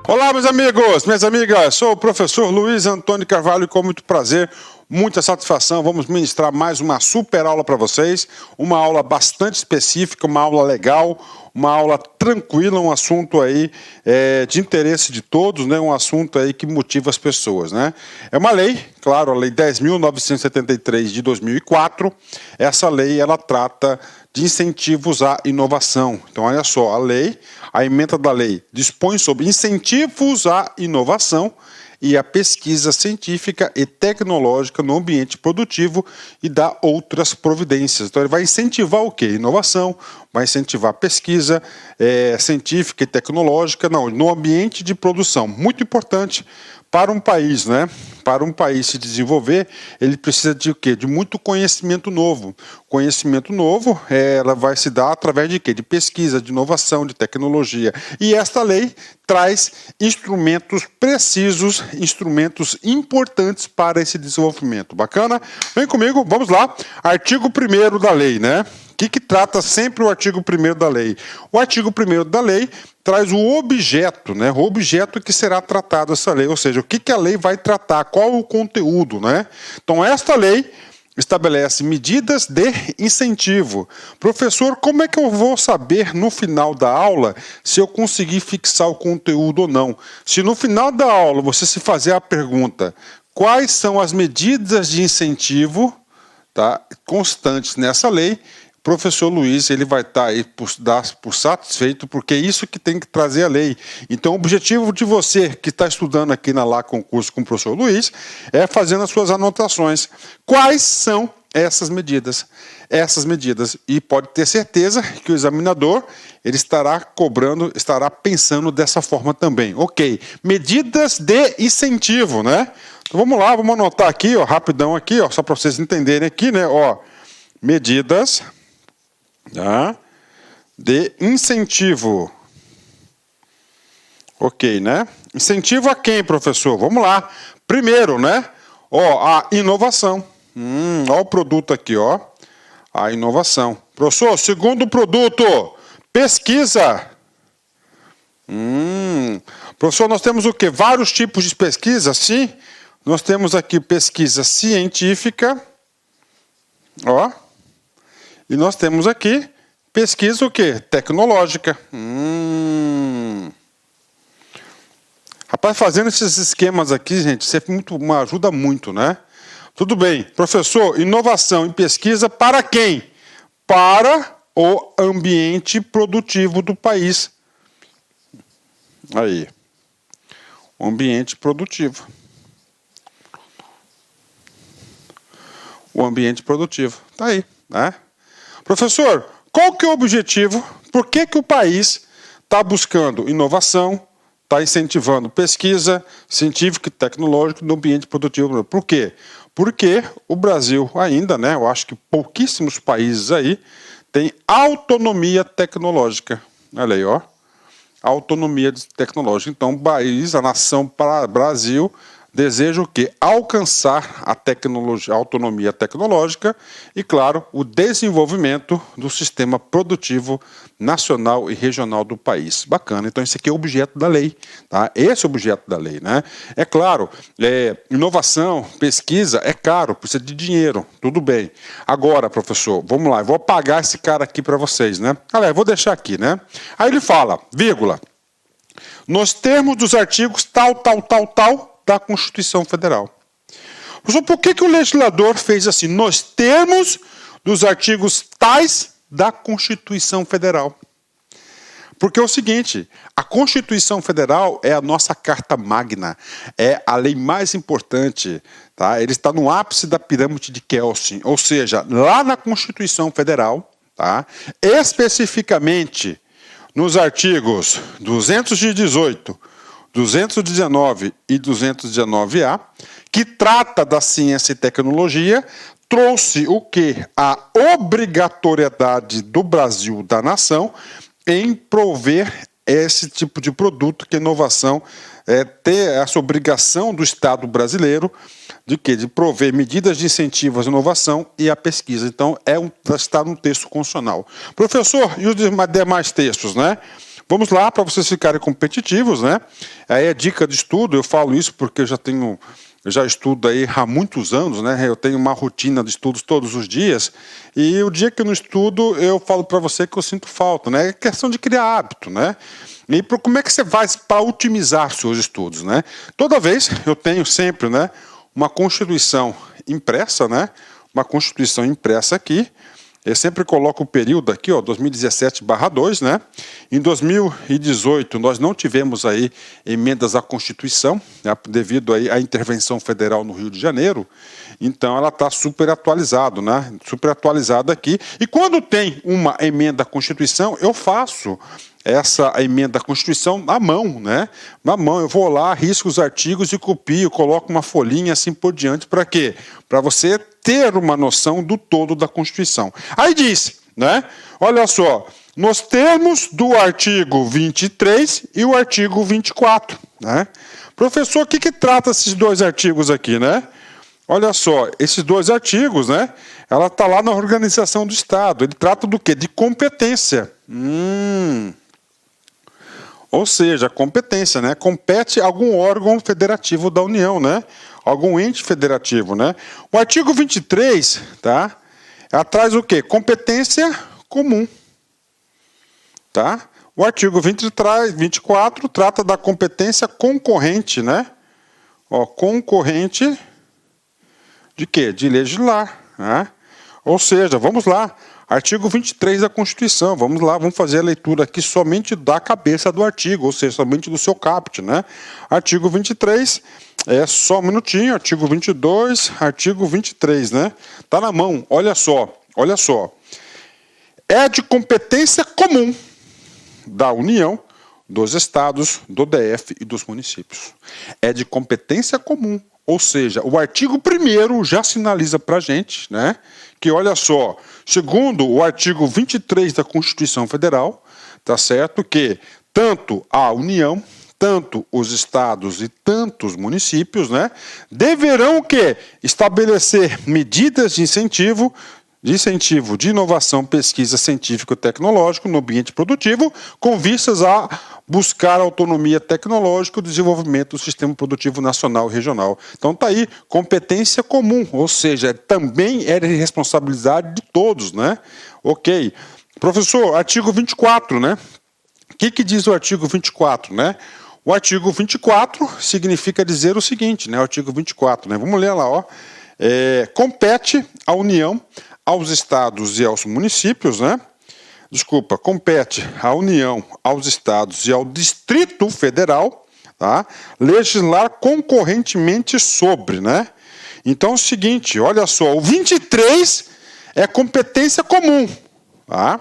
Olá, meus amigos, minhas amigas, sou o professor Luiz Antônio Carvalho e com muito prazer, muita satisfação, vamos ministrar mais uma super aula para vocês, uma aula bastante específica, uma aula legal, uma aula tranquila, um assunto aí de interesse de todos, né? Um assunto aí que motiva as pessoas, né? É uma lei, claro, a Lei 10.973 de 2004, essa lei ela trata de incentivos à inovação. Então, olha só, a ementa da lei dispõe sobre incentivos à inovação e à pesquisa científica e tecnológica no ambiente produtivo e dá outras providências. Então, ele vai incentivar o quê? Inovação, vai incentivar a pesquisa científica e tecnológica no ambiente de produção. Muito importante para um país, né? Para um país se desenvolver, ele precisa de o quê? De muito conhecimento novo. Conhecimento novo, ela vai se dar através de quê? De pesquisa, de inovação, de tecnologia. E esta lei traz instrumentos precisos, instrumentos importantes para esse desenvolvimento. Bacana? Vem comigo, vamos lá. Artigo 1º da lei, né? O que trata sempre o artigo 1º da lei? O artigo 1º da lei traz o objeto, né? O objeto que será tratado essa lei, ou seja, o que a lei vai tratar, qual o conteúdo, né? Então, esta lei estabelece medidas de incentivo. Professor, como é que eu vou saber no final da aula se eu conseguir fixar o conteúdo ou não? Se no final da aula você se fazer a pergunta, quais são as medidas de incentivo, tá, constantes nessa lei, o professor Luiz ele vai estar aí por satisfeito, porque é isso que tem que trazer a lei. Então, o objetivo de você que está estudando aqui na Lá Concurso com o professor Luiz é fazendo as suas anotações. Quais são essas medidas? Essas medidas. E pode ter certeza que o examinador ele estará cobrando, estará pensando dessa forma também. Ok, medidas de incentivo, né? Então, vamos lá, vamos anotar aqui, ó, rapidão aqui, ó, só para vocês entenderem aqui, né? Ó, medidas de incentivo. Ok, né? Incentivo a quem, professor? Vamos lá. Primeiro, né? Ó, a inovação. Ó o produto aqui, ó. A inovação. Professor, segundo produto, pesquisa. Professor, nós temos o quê? Vários tipos de pesquisa, sim. Nós temos aqui pesquisa científica. Ó. E nós temos aqui pesquisa o quê? Tecnológica. Rapaz, fazendo esses esquemas aqui, gente, isso ajuda muito, né? Tudo bem. Professor, inovação e pesquisa para quem? Para o ambiente produtivo do país. Aí. O ambiente produtivo. O ambiente produtivo. Tá aí, né? Professor, qual que é o objetivo? Por que o país está buscando inovação, está incentivando pesquisa científica e tecnológica no ambiente produtivo? Por quê? Porque o Brasil ainda, né, eu acho que pouquíssimos países aí têm autonomia tecnológica. Olha aí, ó. Autonomia tecnológica. Então, o país, a nação Brasil, deseja o quê? Alcançar a autonomia tecnológica e, claro, o desenvolvimento do sistema produtivo nacional e regional do país. Bacana. Então, esse aqui é o objeto da lei. Tá? Esse é o objeto da lei, né? É claro, inovação, pesquisa, é caro, precisa de dinheiro. Tudo bem. Agora, professor, vamos lá. Eu vou apagar esse cara aqui para vocês, né? Olha, eu vou deixar aqui, né? Aí ele fala, vírgula, nos termos dos artigos tal, da Constituição Federal. Professor, por que o legislador fez assim? Nos termos dos artigos tais da Constituição Federal. Porque é o seguinte, a Constituição Federal é a nossa carta magna, é a lei mais importante, tá? Ele está no ápice da pirâmide de Kelsen, ou seja, lá na Constituição Federal, tá? Especificamente nos artigos 218, 219 e 219A, que trata da ciência e tecnologia, trouxe o quê? A obrigatoriedade do Brasil, da nação, em prover esse tipo de produto, que a inovação ter essa obrigação do Estado brasileiro de quê? De prover medidas de incentivo à inovação e à pesquisa. Então, está no texto constitucional. Professor, e os demais textos, né? Vamos lá, para vocês ficarem competitivos, né? Aí a dica de estudo, eu falo isso porque eu já estudo aí há muitos anos, né? Eu tenho uma rotina de estudos todos os dias, e o dia que eu não estudo, eu falo para você que eu sinto falta, né? É questão de criar hábito, né? E como é que você faz para otimizar seus estudos, né? Toda vez eu tenho sempre, né, uma constituição impressa, né? Uma constituição impressa aqui. Eu sempre coloco o período aqui, ó, 2017/2, né? Em 2018 nós não tivemos aí emendas à Constituição, né, devido aí à intervenção federal no Rio de Janeiro. Então ela está super atualizada, né? Super atualizada aqui. E quando tem uma emenda à Constituição, eu faço essa emenda à Constituição na mão, né? Na mão, eu vou lá, risco os artigos e copio, coloco uma folhinha assim por diante, para quê? Para você ter uma noção do todo da Constituição. Aí diz, né? Olha só, nos termos do artigo 23 e o artigo 24, né? Professor, o que trata esses dois artigos aqui, né? Olha só, esses dois artigos, né? Ela está lá na organização do Estado. Ele trata do quê? De competência. Ou seja, competência, né? Compete a algum órgão federativo da União, né? Algum ente federativo, né? O artigo 23, tá? Ela traz o quê? Competência comum, tá? O artigo 24 trata da competência concorrente, né? Ó, concorrente de quê? De legislar, né? Ou seja, vamos lá. Artigo 23 da Constituição, vamos lá, vamos fazer a leitura aqui somente da cabeça do artigo, ou seja, somente do seu caput, né? Artigo 23, só um minutinho, artigo 22, artigo 23, né? Tá na mão, olha só. É de competência comum da União, dos estados, do DF e dos municípios. É de competência comum. Ou seja, o artigo 1º já sinaliza para a gente, né, que, olha só, segundo o artigo 23 da Constituição Federal, tá certo, que tanto a União, tanto os estados e tanto os municípios, né, deverão o quê? Estabelecer medidas de incentivo de inovação, pesquisa científico-tecnológico no ambiente produtivo, com vistas a buscar autonomia tecnológica e o desenvolvimento do sistema produtivo nacional e regional. Então está aí, competência comum, ou seja, também é de responsabilidade de todos, né? Ok. Professor, artigo 24, né? O que diz o artigo 24, né? O artigo 24 significa dizer o seguinte, né? O artigo 24, né? Vamos ler lá, ó. Compete à União, aos estados e aos municípios, né? Desculpa, compete à União, aos estados e ao Distrito Federal, tá? Legislar concorrentemente sobre, né? Então é o seguinte, olha só, o 23 é competência comum, tá?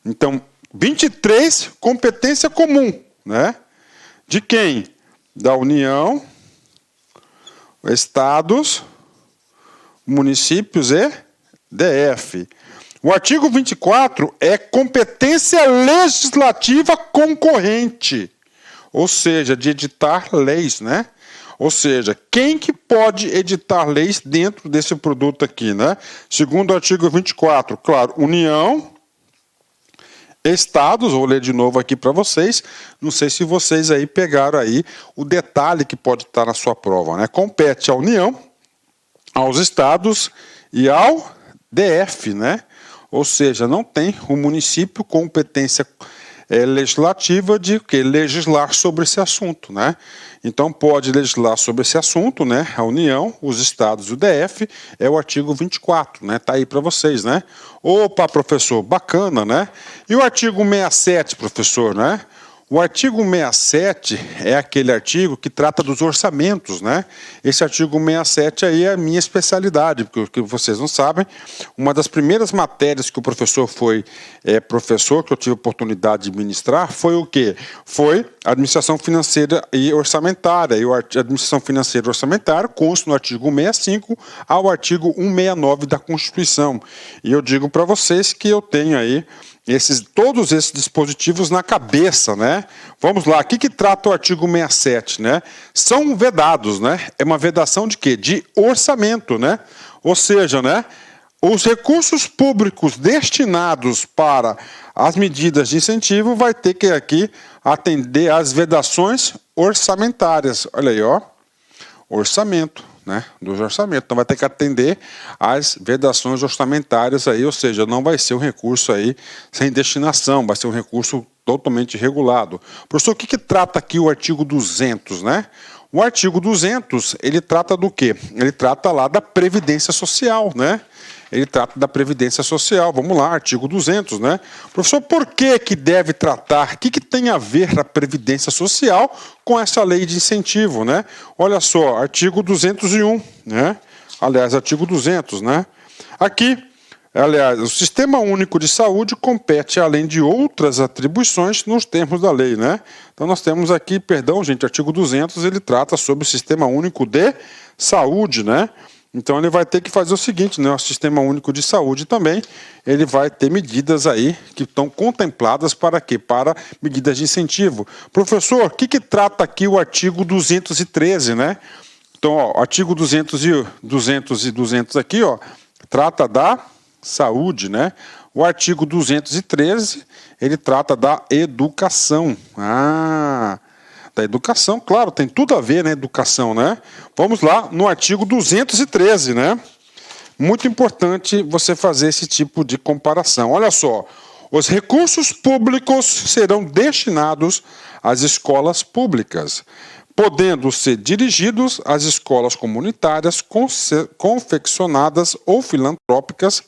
Então, 23, competência comum, né? De quem? Da União, estados, municípios e DF. O artigo 24 é competência legislativa concorrente, ou seja, de editar leis, né? Ou seja, quem que pode editar leis dentro desse produto aqui, né? Segundo o artigo 24, claro, União, estados, vou ler de novo aqui para vocês, não sei se vocês aí pegaram aí o detalhe que pode estar na sua prova, né? Compete à União, aos estados e ao DF, né? Ou seja, não tem o município competência legislativa de que legislar sobre esse assunto, né? Então pode legislar sobre esse assunto, né? A União, os estados e o DF, é o artigo 24, né? Tá aí para vocês, né? Opa, professor, bacana, né? E o artigo 67, professor, né? O artigo 67 é aquele artigo que trata dos orçamentos, né? Esse artigo 67 aí é a minha especialidade, porque vocês não sabem, uma das primeiras matérias que o professor foi professor, que eu tive a oportunidade de ministrar, foi o quê? Foi administração financeira e orçamentária. E a administração financeira e orçamentária consta no artigo 165 ao artigo 169 da Constituição. E eu digo para vocês que eu tenho aí todos esses dispositivos na cabeça, né? Vamos lá, o que trata o artigo 67, né? São vedados, né? É uma vedação de quê? De orçamento, né? Ou seja, né? os recursos públicos destinados para as medidas de incentivo vai ter que aqui atender às vedações orçamentárias. Olha aí, ó, orçamento, né, dos orçamentos. Então vai ter que atender às vedações orçamentárias aí, ou seja, não vai ser um recurso aí sem destinação, vai ser um recurso totalmente regulado. Professor, o que trata aqui o artigo 200, né? O artigo 200, ele trata do quê? Ele trata lá da Previdência Social, né? Ele trata da Previdência Social. Vamos lá, artigo 200, né? Professor, por que deve tratar? O que tem a ver a Previdência Social com essa lei de incentivo, né? Olha só, artigo 201, né? Aliás, artigo 200, né? Aqui, aliás, o Sistema Único de Saúde compete, além de outras atribuições, nos termos da lei, né? Então, nós temos aqui, perdão, gente, artigo 200, ele trata sobre o Sistema Único de Saúde, né? Então, ele vai ter que fazer o seguinte, né? O Sistema Único de Saúde também, ele vai ter medidas aí que estão contempladas para quê? Para medidas de incentivo. Professor, o que trata aqui o artigo 213, né? Então, ó, artigo 200 e 200 aqui, ó, trata da saúde, né? O artigo 213, ele trata da educação. Da educação, claro, tem tudo a ver, né, educação, né? Vamos lá no artigo 213, né? Muito importante você fazer esse tipo de comparação. Olha só, os recursos públicos serão destinados às escolas públicas, podendo ser dirigidos às escolas comunitárias, confeccionadas ou filantrópicas,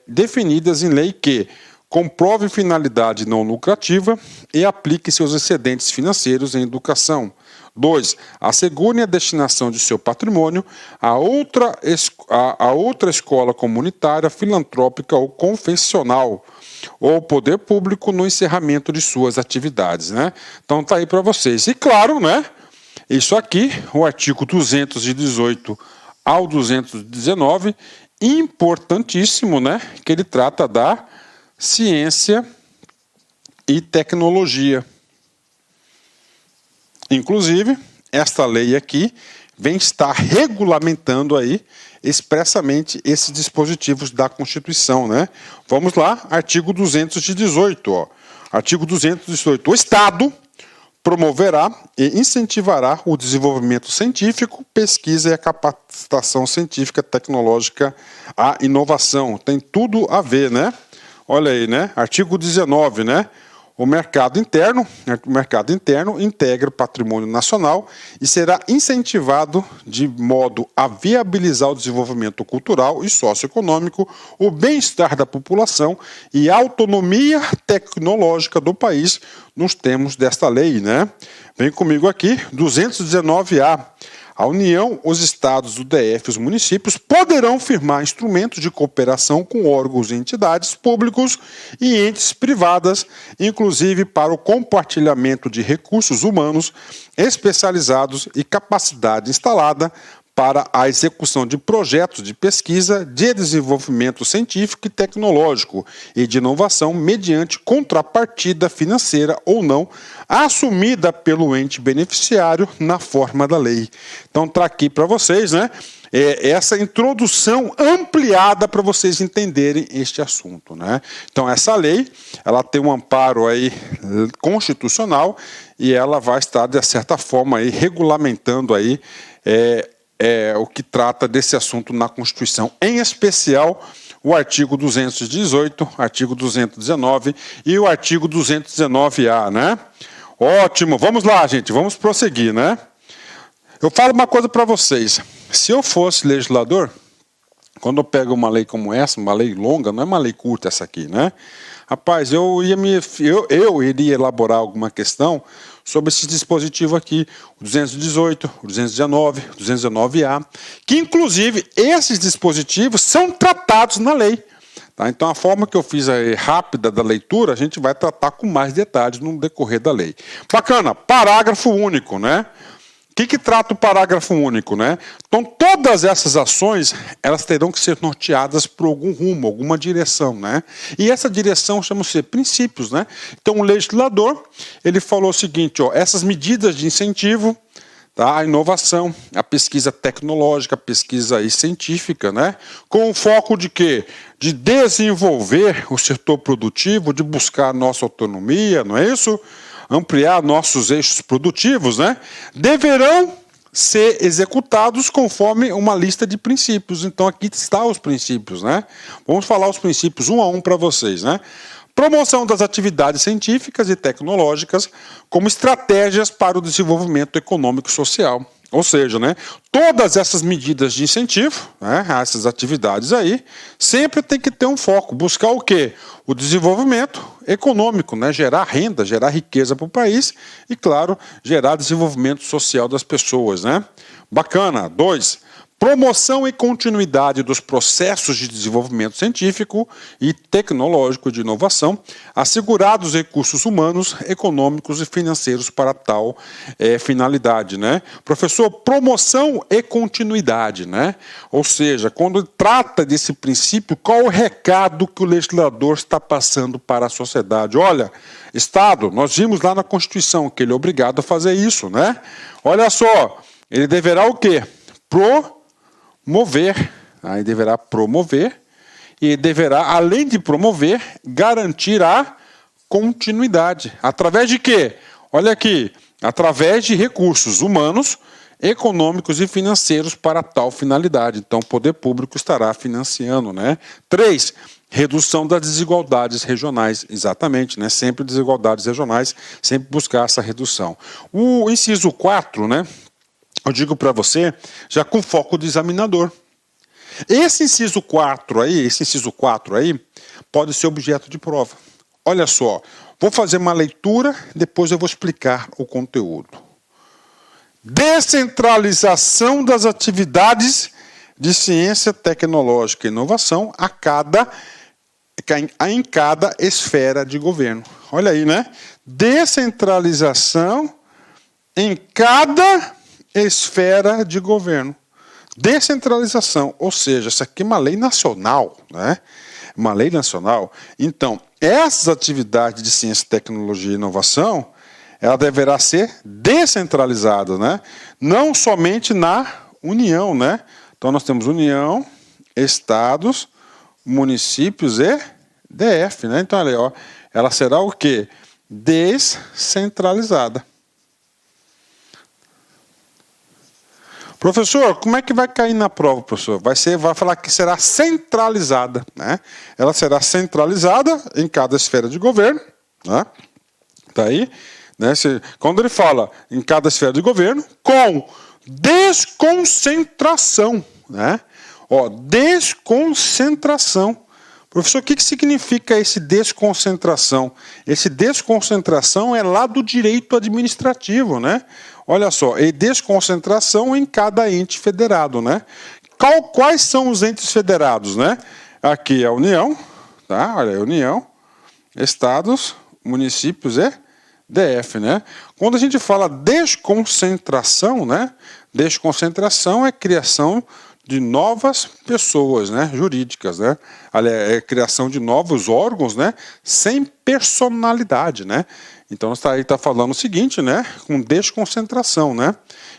definidas em lei que comprove finalidade não lucrativa e aplique seus excedentes financeiros em educação. 2. Assegure a destinação de seu patrimônio a outra escola comunitária, filantrópica ou confessional, ou poder público no encerramento de suas atividades, né? Então tá aí para vocês. E claro, né? Isso aqui, o artigo 218 ao 219, importantíssimo, né? Que ele trata da ciência e tecnologia. Inclusive, esta lei aqui vem estar regulamentando aí expressamente esses dispositivos da Constituição, né? Vamos lá, artigo 218, ó. Artigo 218. O Estado promoverá e incentivará o desenvolvimento científico, pesquisa e a capacitação científica, tecnológica, a inovação. Tem tudo a ver, né? Olha aí, né? Artigo 19, né? O mercado interno integra o patrimônio nacional e será incentivado de modo a viabilizar o desenvolvimento cultural e socioeconômico, o bem-estar da população e a autonomia tecnológica do país nos termos desta lei, né? Vem comigo aqui, 219A. A União, os estados, o DF e os municípios poderão firmar instrumentos de cooperação com órgãos e entidades públicos e entes privadas, inclusive para o compartilhamento de recursos humanos especializados e capacidade instalada para a execução de projetos de pesquisa, de desenvolvimento científico e tecnológico e de inovação mediante contrapartida financeira ou não, assumida pelo ente beneficiário na forma da lei. Então, está aqui para vocês, né? Essa introdução ampliada para vocês entenderem este assunto, né? Então, essa lei, ela tem um amparo aí constitucional e ela vai estar, de certa forma, aí, regulamentando aí, o que trata desse assunto na Constituição, em especial o artigo 218, artigo 219 e o artigo 219A, né? Ótimo, vamos lá, gente, vamos prosseguir, né? Eu falo uma coisa para vocês, se eu fosse legislador, quando eu pego uma lei como essa, uma lei longa, não é uma lei curta essa aqui, né? Rapaz, eu iria elaborar alguma questão sobre esse dispositivo aqui, o 218, o 219, o 219A, que inclusive esses dispositivos são tratados na lei. Tá? Então a forma que eu fiz aí, rápida da leitura, a gente vai tratar com mais detalhes no decorrer da lei. Bacana, parágrafo único, né? O que trata o parágrafo único, né? Então, todas essas ações, elas terão que ser norteadas por algum rumo, alguma direção, né? E essa direção chama-se princípios, né? Então, o legislador, ele falou o seguinte, ó, essas medidas de incentivo tá? A inovação, a pesquisa tecnológica, a pesquisa aí científica, né? Com o foco de quê? De desenvolver o setor produtivo, de buscar nossa autonomia, não é isso? Ampliar nossos eixos produtivos, né? Deverão ser executados conforme uma lista de princípios. Então aqui está os princípios, né? Vamos falar os princípios um a um para vocês, né? Promoção das atividades científicas e tecnológicas como estratégias para o desenvolvimento econômico e social. Ou seja, né, todas essas medidas de incentivo, né, a essas atividades aí, sempre tem que ter um foco, buscar o quê? O desenvolvimento econômico, né, gerar renda, gerar riqueza para o país e, claro, gerar desenvolvimento social das pessoas, né? Bacana. 2. Promoção e continuidade dos processos de desenvolvimento científico e tecnológico de inovação, assegurados recursos humanos, econômicos e financeiros para tal finalidade, né? Professor, promoção e continuidade, né? Ou seja, quando trata desse princípio, qual o recado que o legislador está passando para a sociedade? Olha, Estado, nós vimos lá na Constituição que ele é obrigado a fazer isso, né? Olha só, ele deverá o quê? Promover, aí deverá promover e deverá, além de promover, garantir a continuidade. Através de quê? Olha aqui, através de recursos humanos, econômicos e financeiros para tal finalidade. Então, o poder público estará financiando, né? 3. Redução das desigualdades regionais, exatamente, né? Sempre desigualdades regionais, sempre buscar essa redução. O inciso 4, né? Eu digo para você, já com foco do examinador. Esse inciso 4 aí, pode ser objeto de prova. Olha só, vou fazer uma leitura, depois eu vou explicar o conteúdo. Descentralização das atividades de ciência, tecnológica e inovação em cada esfera de governo. Olha aí, né? Descentralização em cada esfera de governo. Descentralização, ou seja, isso aqui é uma lei nacional, né? Uma lei nacional. Então, essas atividades de ciência, tecnologia e inovação, ela deverá ser descentralizada, né? Não somente na União, né? Então, nós temos União, Estados, municípios e DF, né? Então, olha aí, ó, ela será o quê? Descentralizada. Professor, como é que vai cair na prova, professor? Vai falar que será centralizada, né? Ela será centralizada em cada esfera de governo, né? Tá aí, né? Quando ele fala em cada esfera de governo, com desconcentração, né? Ó, desconcentração. Professor, o que significa esse desconcentração? Esse desconcentração é lá do direito administrativo, né? Olha só, e desconcentração em cada ente federado, né? Quais são os entes federados, né? Aqui é a União, tá? Olha aí, União, Estados, municípios e DF, né? Quando a gente fala desconcentração, né? Desconcentração é criação de novas pessoas, né, jurídicas, né? É criação de novos órgãos, né, sem personalidade, né? Então está falando o seguinte, né, com desconcentração, né?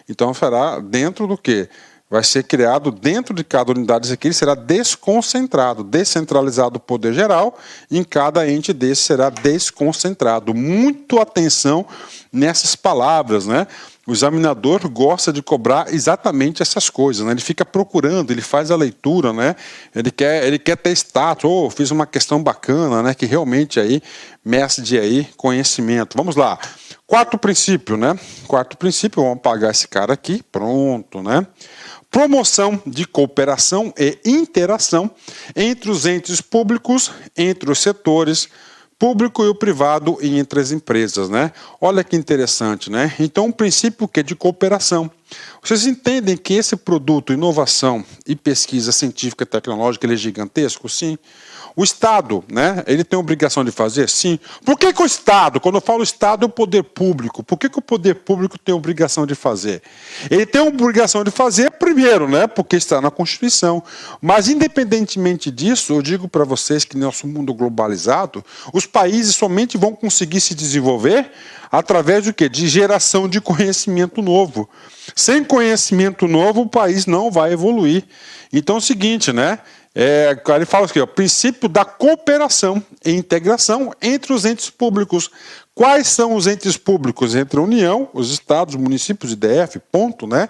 Então será dentro do quê? Vai ser criado dentro de cada unidade aqui, será desconcentrado, descentralizado o poder geral, e em cada ente desse será desconcentrado. Muito atenção nessas palavras, né? O examinador gosta de cobrar exatamente essas coisas, né? Ele fica procurando, ele faz a leitura, né? Ele quer ter status, fiz uma questão bacana, né? Que realmente aí mestre aí conhecimento. Vamos lá. Quarto princípio, né? Quarto princípio, vamos apagar esse cara aqui, pronto, né? Promoção de cooperação e interação entre os entes públicos, entre os setores público e o privado e entre as empresas, né? Olha que interessante, né? Então, um princípio que é de cooperação. Vocês entendem que esse produto, inovação e pesquisa científica e tecnológica, ele é gigantesco? Sim. O Estado, né, ele tem a obrigação de fazer? Sim. Por que o Estado, quando eu falo Estado, é o poder público? Por que o poder público tem a obrigação de fazer? Ele tem a obrigação de fazer, primeiro, né, porque está na Constituição. Mas, independentemente disso, eu digo para vocês que no nosso mundo globalizado, os países somente vão conseguir se desenvolver através do quê? De geração de conhecimento novo. Sem conhecimento novo, o país não vai evoluir. Então é o seguinte, né? Ele fala aqui, ó, princípio da cooperação e integração entre os entes públicos. Quais são os entes públicos? Entre a União, os estados, municípios e DF, ponto, né?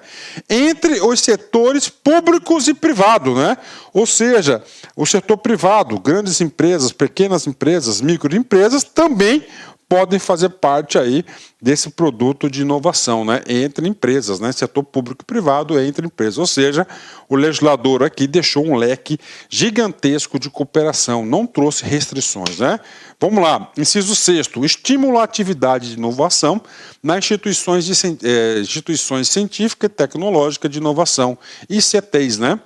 Entre os setores públicos e privados, né? Ou seja, o setor privado, grandes empresas, pequenas empresas, microempresas, também podem fazer parte aí desse produto de inovação, né, entre empresas, né, setor público e privado entre empresas. Ou seja, o legislador aqui deixou um leque gigantesco de cooperação, não trouxe restrições, né? Vamos lá, inciso 6º, estimula a atividade de inovação nas instituições científica e tecnológica de inovação, ICTs, né?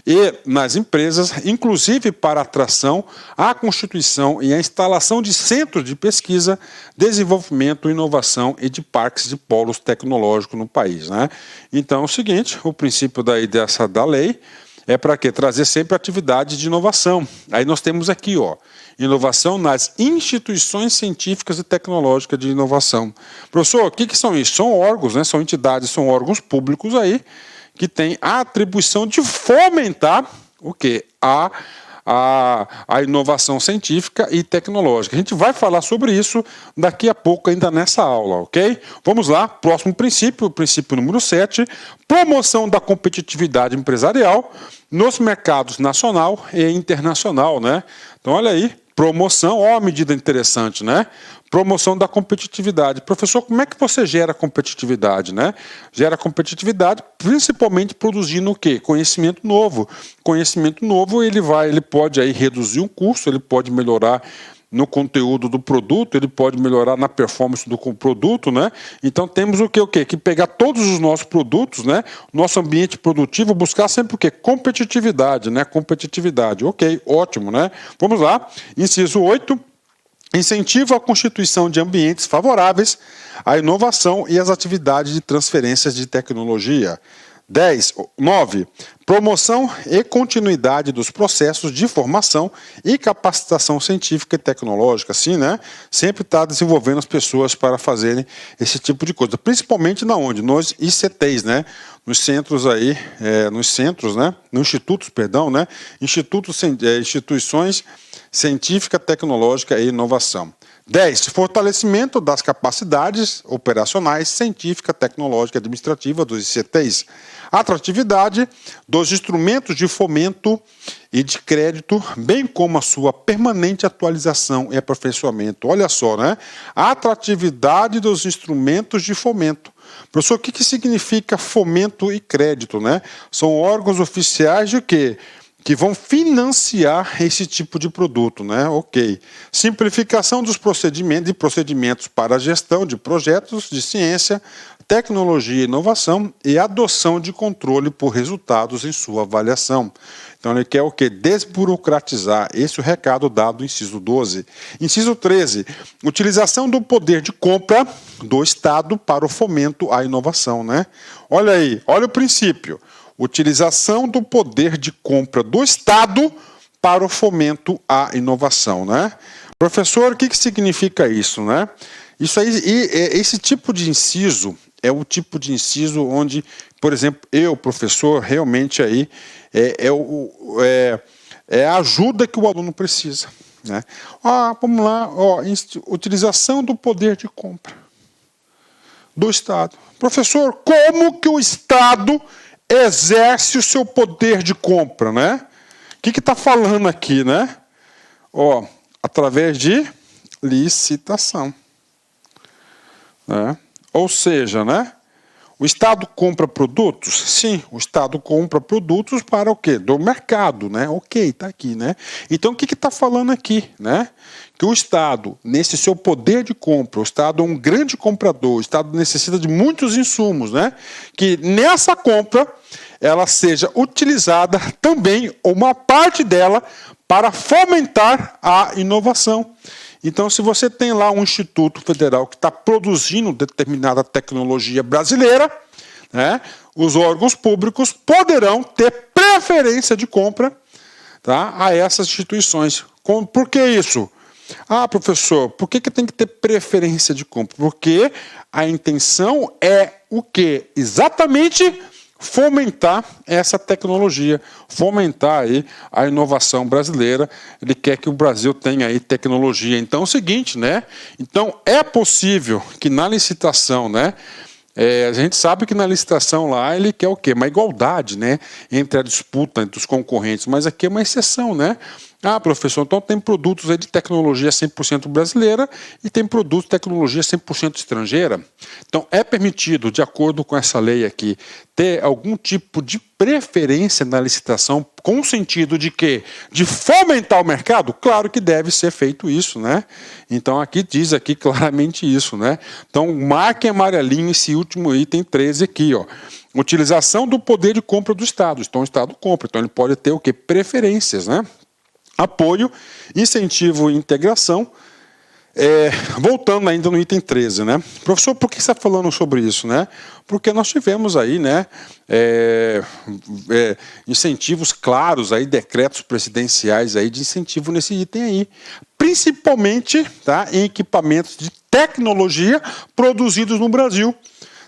E nas empresas, inclusive para a atração, a constituição e a instalação de centros de pesquisa, desenvolvimento, inovação e de parques de polos tecnológicos no país, né? Então é o seguinte, o princípio da lei é para quê? Trazer sempre atividade de inovação. Aí nós temos aqui, ó, inovação nas instituições científicas e tecnológicas de inovação. Professor, o que são isso? São órgãos, né? São entidades, são órgãos públicos aí que têm a atribuição de fomentar o quê? A inovação científica e tecnológica. A gente vai falar sobre isso daqui a pouco, ainda nessa aula, ok? Vamos lá, próximo princípio, o princípio número 7, promoção da competitividade empresarial nos mercados nacional e internacional, né? Então, olha aí, promoção, ó, uma medida interessante, né? Promoção da competitividade. Professor, como é que você gera competitividade, né? Gera competitividade principalmente produzindo o quê? Conhecimento novo. Conhecimento novo, ele pode aí reduzir um custo, ele pode melhorar no conteúdo do produto, ele pode melhorar na performance do produto, né? Então temos o quê? Que pegar todos os nossos produtos, né? Nosso ambiente produtivo, buscar sempre o quê? Competitividade, né? Competitividade. Ok, ótimo, né? Vamos lá. Inciso 8. Incentiva a constituição de ambientes favoráveis à inovação e às atividades de transferências de tecnologia. 9. Promoção e continuidade dos processos de formação e capacitação científica e tecnológica, assim, né? Sempre está desenvolvendo as pessoas para fazerem esse tipo de coisa, principalmente na onde? Nos ICTs, né? Nos centros aí, nos institutos, né? Instituições científica, tecnológica e inovação. 10. Fortalecimento das capacidades operacionais, científica, tecnológica e administrativa dos ICTs. Atratividade dos instrumentos de fomento e de crédito, bem como a sua permanente atualização e aperfeiçoamento. Olha só, né? Atratividade dos instrumentos de fomento. Professor, o que significa fomento e crédito, né? São órgãos oficiais de quê? Que vão financiar esse tipo de produto, né? Ok. Simplificação dos procedimentos para a gestão de projetos de ciência, tecnologia e inovação e adoção de controle por resultados em sua avaliação. Então ele quer o quê? Desburocratizar. Esse é o recado dado no inciso 12. Inciso 13. Utilização do poder de compra do Estado para o fomento à inovação, né? Olha aí, olha o princípio. Utilização do poder de compra do Estado para o fomento à inovação, né? Professor, o que significa isso, né? Isso aí, esse tipo de inciso é o tipo de inciso onde, por exemplo, eu, professor, realmente aí é a ajuda que o aluno precisa, né? Vamos lá, utilização do poder de compra do Estado. Professor, como que o Estado exerce o seu poder de compra, né? O que está falando aqui, né? Através de licitação, né? Ou seja, né? O Estado compra produtos? Sim, o Estado compra produtos para o quê? Do mercado, né? Ok, está aqui, né? Então, o que está falando aqui, né? Que o Estado, nesse seu poder de compra, o Estado é um grande comprador, o Estado necessita de muitos insumos, né? Que nessa compra, ela seja utilizada também, uma parte dela, para fomentar a inovação. Então, se você tem lá um Instituto Federal que está produzindo determinada tecnologia brasileira, né, os órgãos públicos poderão ter preferência de compra, tá, a essas instituições. Por que isso? Ah, professor, por que tem que ter preferência de compra? Porque a intenção é o quê? Exatamente fomentar essa tecnologia, fomentar aí a inovação brasileira. Ele quer que o Brasil tenha aí tecnologia. Então é o seguinte, né? Então é possível que na licitação, né? A gente sabe que na licitação lá ele quer o quê? Uma igualdade, né? Entre a disputa entre os concorrentes, mas aqui é uma exceção, né? Ah, professor, então tem produtos aí de tecnologia 100% brasileira e tem produtos de tecnologia 100% estrangeira. Então é permitido, de acordo com essa lei aqui, ter algum tipo de preferência na licitação com o sentido de quê? De fomentar o mercado? Claro que deve ser feito isso, né? Então aqui diz aqui claramente isso, né? Então marquem amarelinho esse último item 13 aqui, ó. Utilização do poder de compra do Estado. Então o Estado compra, então ele pode ter o quê? Preferências, né? Apoio, incentivo e integração. Voltando ainda no item 13, né? Professor, por que você está falando sobre isso, né? Porque nós tivemos aí, né, incentivos claros, aí, decretos presidenciais aí de incentivo nesse item aí, principalmente, tá, em equipamentos de tecnologia produzidos no Brasil.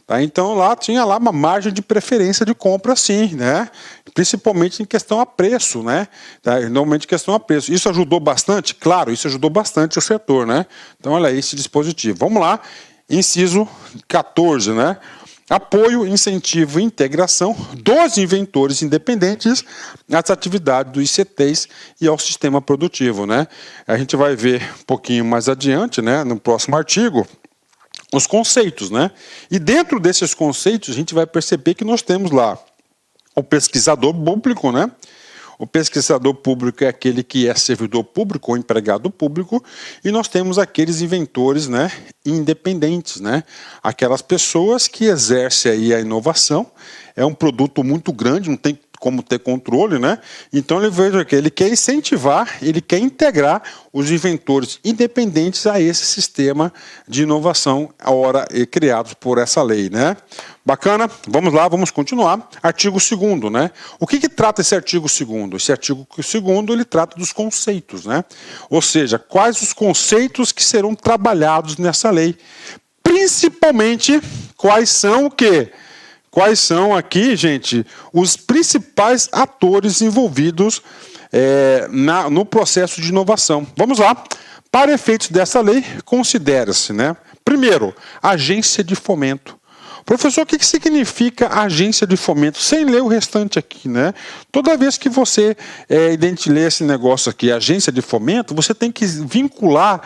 Tá, então lá tinha lá uma margem de preferência de compra, sim, né? Principalmente em questão a preço, né? Tá, normalmente em questão a preço. Isso ajudou bastante? Claro, isso ajudou bastante o setor, né? Então olha aí esse dispositivo. Vamos lá, inciso 14, né? Apoio, incentivo e integração dos inventores independentes às atividades dos ICTs e ao sistema produtivo, né? A gente vai ver um pouquinho mais adiante, né? No próximo artigo, os conceitos, né? E dentro desses conceitos a gente vai perceber que nós temos lá o pesquisador público, né? O pesquisador público é aquele que é servidor público ou empregado público, e nós temos aqueles inventores, né, independentes, né? Aquelas pessoas que exercem aí a inovação. É um produto muito grande, não tem como ter controle, né? Então ele veja que ele quer incentivar, ele quer integrar os inventores independentes a esse sistema de inovação criados por essa lei, né? Bacana? Vamos lá, vamos continuar. Artigo 2º, né? O que trata esse artigo 2º? Esse artigo 2º, ele trata dos conceitos, né? Ou seja, quais os conceitos que serão trabalhados nessa lei? Principalmente, quais são o quê? Quais são aqui, gente, os principais atores envolvidos no processo de inovação? Vamos lá. Para efeitos dessa lei, considera-se, né? Primeiro, agência de fomento. Professor, o que significa agência de fomento? Sem ler o restante aqui, né? Toda vez que você lê esse negócio aqui, agência de fomento, você tem que vincular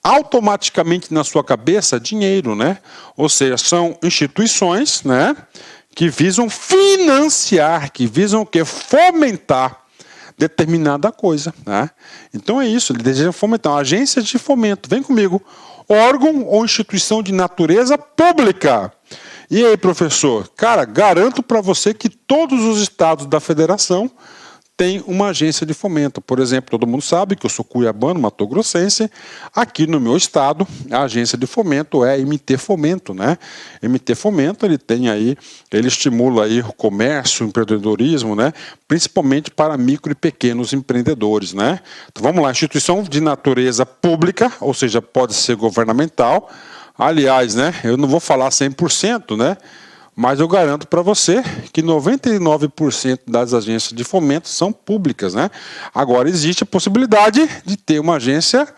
automaticamente na sua cabeça dinheiro, né? Ou seja, são instituições, né, que visam financiar, que visam o quê? Fomentar determinada coisa, né? Então é isso, ele deseja fomentar. Uma agência de fomento, vem comigo. Órgão ou instituição de natureza pública. E aí, professor? Cara, garanto para você que todos os estados da federação tem uma agência de fomento. Por exemplo, todo mundo sabe que eu sou cuiabano, mato-grossense. Aqui no meu estado, a agência de fomento é a MT Fomento, né? MT Fomento, ele estimula aí o comércio, o empreendedorismo, né? Principalmente para micro e pequenos empreendedores, né? Então vamos lá, instituição de natureza pública, ou seja, pode ser governamental. Aliás, né, eu não vou falar 100%, né? Mas eu garanto para você que 99% das agências de fomento são públicas, né? Agora existe a possibilidade de ter uma agência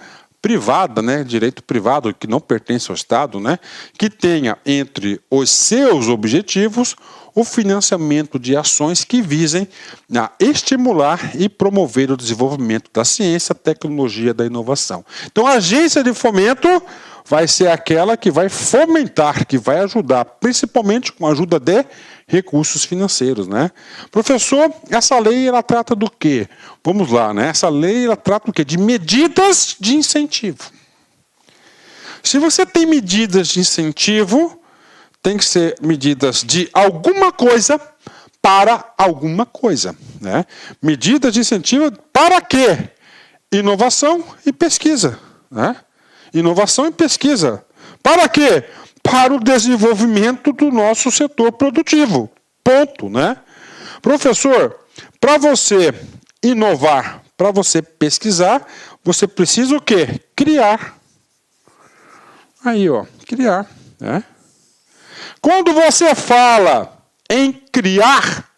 privada, né, direito privado, que não pertence ao Estado, né, que tenha entre os seus objetivos o financiamento de ações que visem estimular e promover o desenvolvimento da ciência, tecnologia e da inovação. Então, a agência de fomento vai ser aquela que vai fomentar, que vai ajudar, principalmente com a ajuda de recursos financeiros, né? Professor, essa lei ela trata do quê? Vamos lá, né? Essa lei ela trata do quê? De medidas de incentivo. Se você tem medidas de incentivo, tem que ser medidas de alguma coisa para alguma coisa, né? Medidas de incentivo para quê? Inovação e pesquisa, né? Inovação e pesquisa. Para quê? Para o desenvolvimento do nosso setor produtivo. Ponto, né? Professor, para você inovar, para você pesquisar, você precisa o quê? Criar. Aí, ó, criar, né? Quando você fala em criar,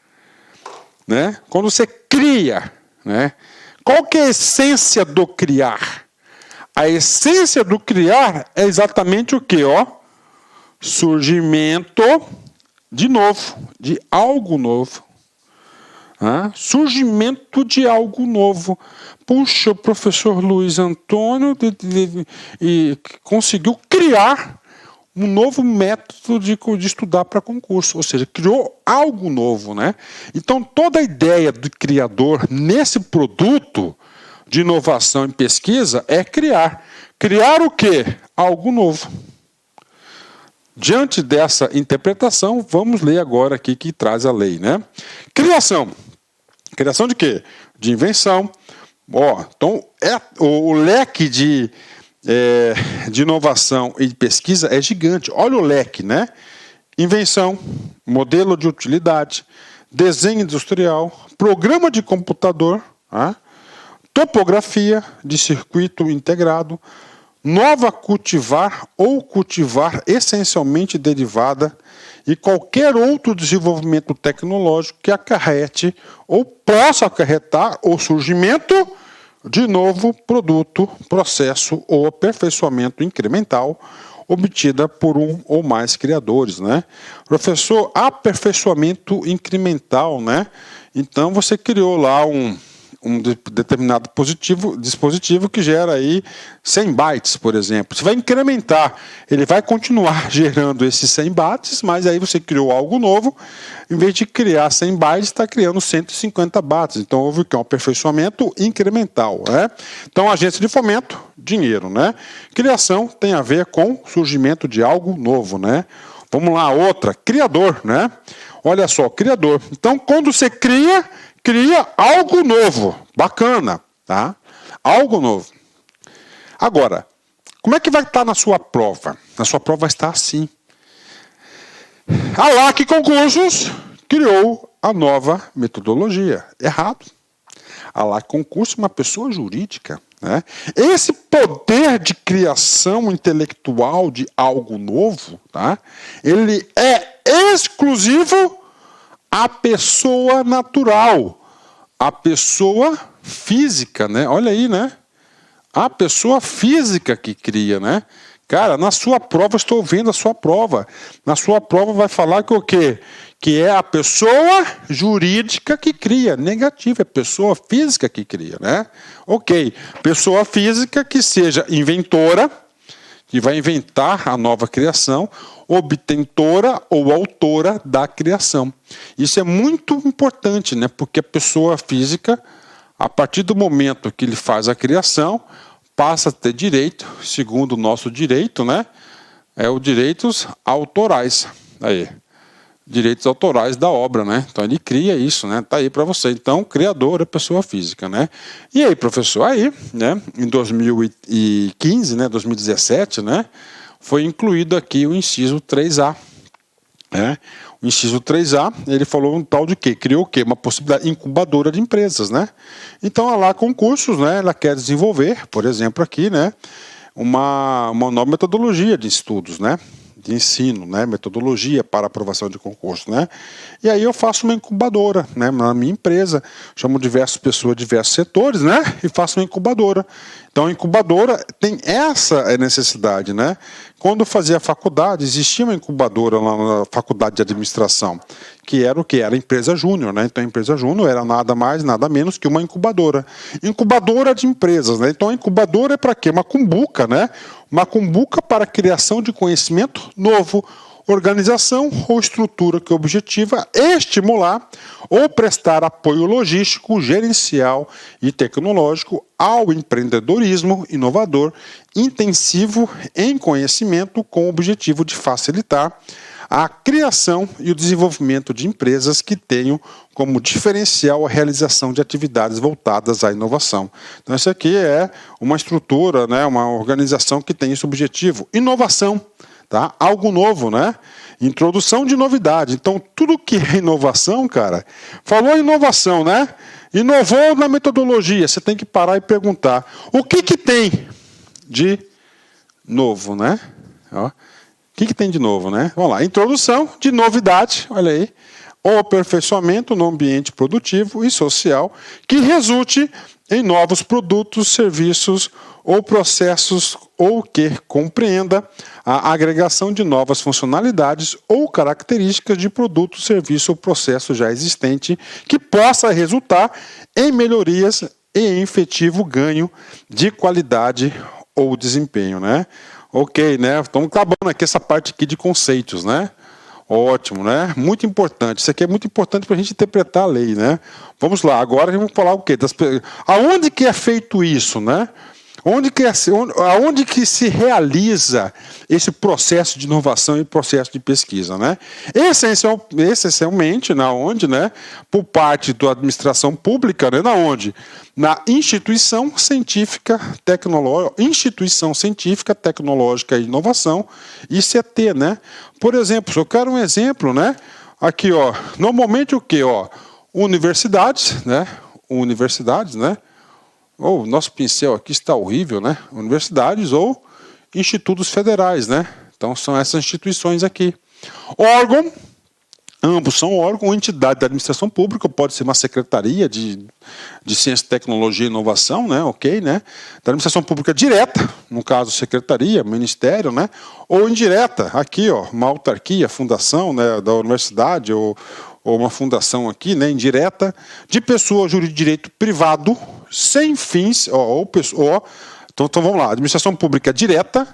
né? Quando você cria, né? Qual que é a essência do criar? A essência do criar é exatamente o quê, ó? Surgimento de novo, de algo novo. Surgimento de algo novo. Puxa, o professor Luiz Antônio conseguiu criar um novo método de estudar para concurso, ou seja, criou algo novo, né? Então, toda a ideia do criador nesse produto de inovação em pesquisa é criar. Criar o quê? Algo novo. Diante dessa interpretação, vamos ler agora aqui que traz a lei, né? Criação. Criação de quê? De invenção. Então, o leque de inovação e de pesquisa é gigante. Olha o leque, né? Invenção, modelo de utilidade, desenho industrial, programa de computador, topografia de circuito integrado, nova cultivar ou cultivar essencialmente derivada e qualquer outro desenvolvimento tecnológico que acarrete ou possa acarretar o surgimento de novo produto, processo ou aperfeiçoamento incremental obtida por um ou mais criadores, né? Professor, aperfeiçoamento incremental, né? Então você criou lá um determinado dispositivo que gera aí 100 bytes, por exemplo. Você vai incrementar, ele vai continuar gerando esses 100 bytes, mas aí você criou algo novo, em vez de criar 100 bytes, está criando 150 bytes. Então houve um aperfeiçoamento incremental, né? Então, agência de fomento, dinheiro, né? Criação tem a ver com surgimento de algo novo, né? Vamos lá, outra, criador, né? Olha só, criador. Então, quando você cria algo novo, bacana, tá? Algo novo. Agora, como é que vai estar na sua prova? Na sua prova vai estar assim. A LAC Concursos criou a nova metodologia. Errado. A LAC Concursos é uma pessoa jurídica, né? Esse poder de criação intelectual de algo novo, tá? Ele é exclusivo à pessoa natural, à pessoa física, né? Olha aí, né? A pessoa física que cria, né? Cara, na sua prova, estou vendo a sua prova. Na sua prova vai falar que o quê? Que é a pessoa jurídica que cria. Negativo, é pessoa física que cria, né? Ok. Pessoa física que seja inventora, que vai inventar a nova criação, obtentora ou autora da criação. Isso é muito importante, né? Porque a pessoa física, a partir do momento que ele faz a criação, passa a ter direito, segundo o nosso direito, né? É os direitos autorais. Aí, direitos autorais da obra, né? Então ele cria isso, né? Tá aí para você. Então, criador é pessoa física, né? E aí, professor, aí, né? Em 2015, né? 2017, né? Foi incluído aqui o inciso 3A. Né? O inciso 3A, ele falou um tal de quê? Criou o quê? Uma possibilidade incubadora de empresas, né? Então, a LAC Concursos, né? Ela quer desenvolver, por exemplo, aqui, né? Uma nova metodologia de estudos, né? De ensino, né? Metodologia para aprovação de concurso, né? E aí eu faço uma incubadora, né? Na minha empresa, chamo diversas pessoas de diversos setores, né? E faço uma incubadora. Então, a incubadora tem essa necessidade, né? Quando eu fazia a faculdade, existia uma incubadora lá na faculdade de administração, que era o quê? Era a empresa júnior, né? Então, a empresa júnior era nada mais, nada menos que uma incubadora. Incubadora de empresas, né? Então, a incubadora é para quê? Uma cumbuca, né? Uma cumbuca para a criação de conhecimento novo, organização ou estrutura que objetiva estimular ou prestar apoio logístico, gerencial e tecnológico ao empreendedorismo inovador intensivo em conhecimento com o objetivo de facilitar a criação e o desenvolvimento de empresas que tenham como diferencial a realização de atividades voltadas à inovação. Então, isso aqui é uma estrutura, né, uma organização que tem esse objetivo. Inovação, tá? Algo novo, né? Introdução de novidade. Então, tudo que é inovação, cara, falou inovação, né? Inovou na metodologia. Você tem que parar e perguntar: o que tem de novo, né? Ó, o que tem de novo, né? Vamos lá. Introdução de novidade, olha aí. Ou aperfeiçoamento no ambiente produtivo e social que resulte em novos produtos, serviços ou processos ou que compreenda a agregação de novas funcionalidades ou características de produto, serviço ou processo já existente que possa resultar em melhorias e em efetivo ganho de qualidade ou desempenho, né? Ok, né? Estamos acabando aqui essa parte aqui de conceitos, né? Ótimo, né? Muito importante. Isso aqui é muito importante para a gente interpretar a lei, né? Vamos lá. Agora vamos falar o quê? Aonde que é feito isso, né? Aonde que se realiza esse processo de inovação e processo de pesquisa, né? Essencialmente, na onde, né? Por parte da administração pública, né? Na onde? Na instituição científica, tecnológica e inovação, ICT, né? Por exemplo, se eu quero um exemplo, né? Aqui, ó, normalmente o quê, ó? Universidades, né? Ou nosso pincel aqui está horrível, né? Universidades ou institutos federais, né? Então são essas instituições aqui. Órgão, ambos são órgãos, entidade da administração pública, pode ser uma secretaria de ciência, tecnologia e inovação, né? Ok, né? Da administração pública direta, no caso secretaria, ministério, né? Ou indireta, aqui, ó, uma autarquia, fundação, né? Da universidade ou uma fundação aqui, né? Indireta, de pessoa jurídica de direito privado, sem fins, então vamos lá, administração pública direta,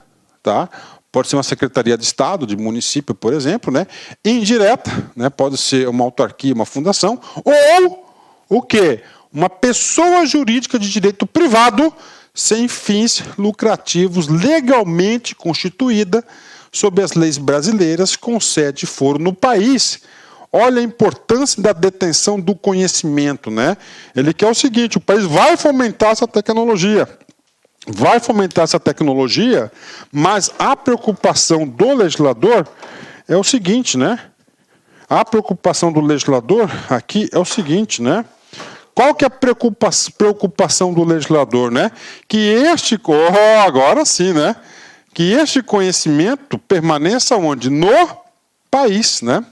tá? Pode ser uma secretaria de Estado, de município, por exemplo, né? Indireta, né? Pode ser uma autarquia, uma fundação, ou o quê? Uma pessoa jurídica de direito privado, sem fins lucrativos, legalmente constituída, sob as leis brasileiras, com sede e foro no país. Olha a importância da detenção do conhecimento, né? Ele quer o seguinte: o país vai fomentar essa tecnologia, mas a preocupação do legislador é o seguinte, né? A preocupação do legislador aqui é o seguinte, né? Qual que é a preocupação do legislador, né? Agora sim, né? Que este conhecimento permaneça onde? No país, né?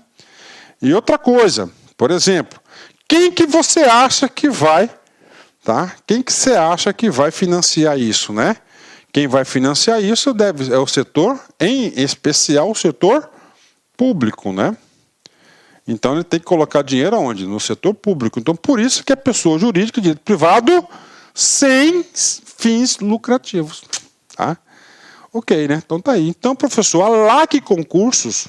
E outra coisa, por exemplo, quem que você acha que vai, tá? Quem que você acha que vai financiar isso, né? Quem vai financiar isso é o setor, em especial o setor público, né? Então ele tem que colocar dinheiro aonde? No setor público. Então por isso que é pessoa jurídica de direito privado sem fins lucrativos, tá? Ok, né? Então tá aí. Então, professor, a LAC Concursos,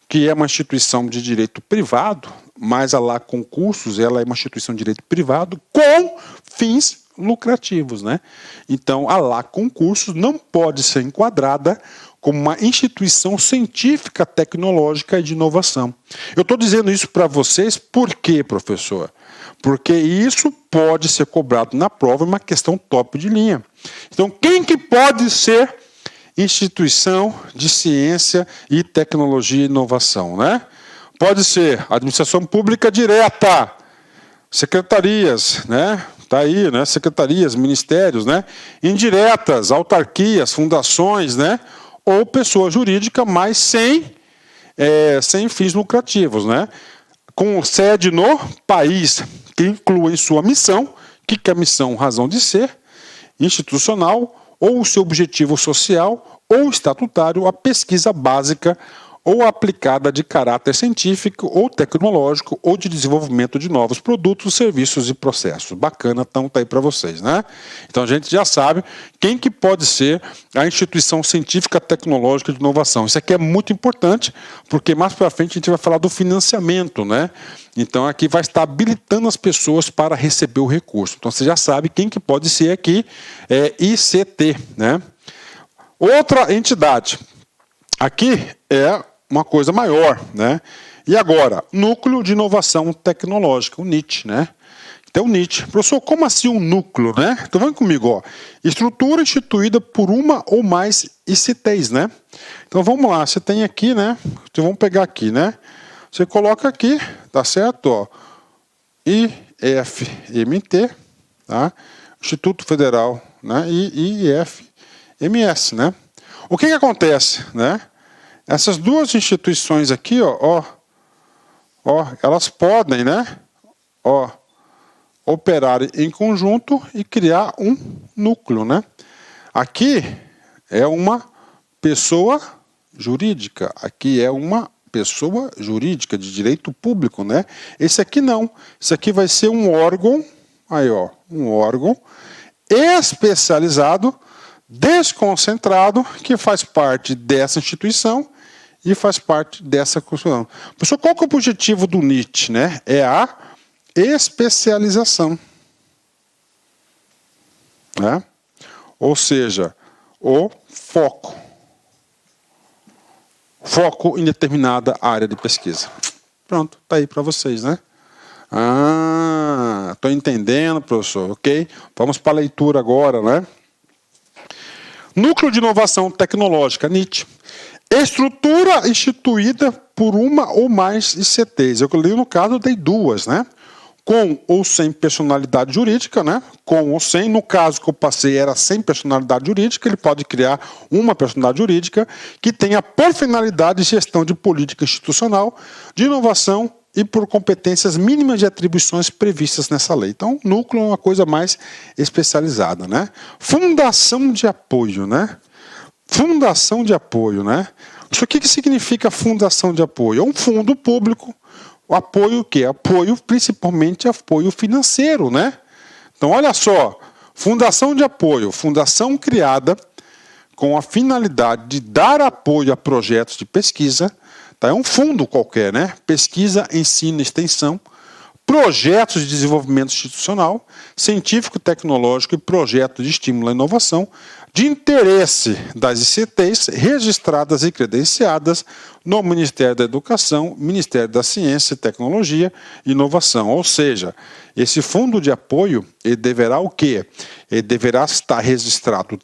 que é uma instituição de direito privado, mas a LAC Concursos, ela é uma instituição de direito privado com fins lucrativos, né? Então, a LAC Concursos não pode ser enquadrada como uma instituição científica, tecnológica e de inovação. Eu estou dizendo isso para vocês por quê, professor? Porque isso pode ser cobrado na prova, é uma questão top de linha. Então, quem que pode ser instituição de ciência e tecnologia e inovação, né? Pode ser administração pública direta, secretarias, né? Tá aí, né? Secretarias, ministérios, né? Indiretas, autarquias, fundações, né? Ou pessoa jurídica, mas sem fins lucrativos, né? Com sede no país, que inclui em sua missão, que é a missão, razão de ser, institucional, ou o seu objetivo social ou estatutário, a pesquisa básica ou aplicada de caráter científico ou tecnológico ou de desenvolvimento de novos produtos, serviços e processos. Bacana, então tá aí para vocês, né? Então a gente já sabe quem que pode ser a instituição científica, tecnológica de inovação. Isso aqui é muito importante, porque mais para frente a gente vai falar do financiamento, né? Então aqui vai estar habilitando as pessoas para receber o recurso. Então você já sabe quem que pode ser aqui, ICT, né? Outra entidade, aqui é uma coisa maior, né? E agora, Núcleo de Inovação Tecnológica, o NIT, né? Então, NIT. Professor, como assim um núcleo, né? Então, vem comigo, ó. Estrutura instituída por uma ou mais ICTs, né? Então, vamos lá. Você tem aqui, né? Então, vamos pegar aqui, né? Você coloca aqui, tá certo? Ó, IFMT, tá? Instituto Federal, né? E IFMS, né? O que acontece, né? Essas duas instituições aqui, ó, elas podem, né? Ó, operar em conjunto e criar um núcleo, né? Aqui é uma pessoa jurídica, aqui é uma pessoa jurídica de direito público, né? Esse aqui não, esse aqui vai ser um órgão, aí ó, um órgão especializado, desconcentrado, que faz parte dessa instituição e faz parte dessa construção. Pessoal, qual que é o objetivo do NIT, né? É a especialização, né? Ou seja, o foco em determinada área de pesquisa. Pronto, tá aí para vocês, né? Estou entendendo, professor, ok? Vamos para a leitura agora, né? Núcleo de Inovação Tecnológica, NIT. Estrutura instituída por uma ou mais ICTs. Eu li no caso, eu dei duas, né? Com ou sem personalidade jurídica, né? Com ou sem, no caso que eu passei era sem personalidade jurídica, ele pode criar uma personalidade jurídica que tenha por finalidade gestão de política institucional, de inovação e por competências mínimas de atribuições previstas nessa lei. Então, núcleo é uma coisa mais especializada, né? Fundação de apoio, né? Fundação de apoio, né? Isso aqui que significa fundação de apoio? É um fundo público. O apoio o quê? Apoio, principalmente apoio financeiro, né? Então, olha só, fundação de apoio, fundação criada com a finalidade de dar apoio a projetos de pesquisa, tá? É um fundo qualquer, né? Pesquisa, ensino e extensão, projetos de desenvolvimento institucional, científico, tecnológico e projetos de estímulo à inovação, de interesse das ICTs registradas e credenciadas no Ministério da Educação, Ministério da Ciência, Tecnologia e Inovação. Ou seja, esse fundo de apoio, ele deverá o quê? Ele deverá estar registrado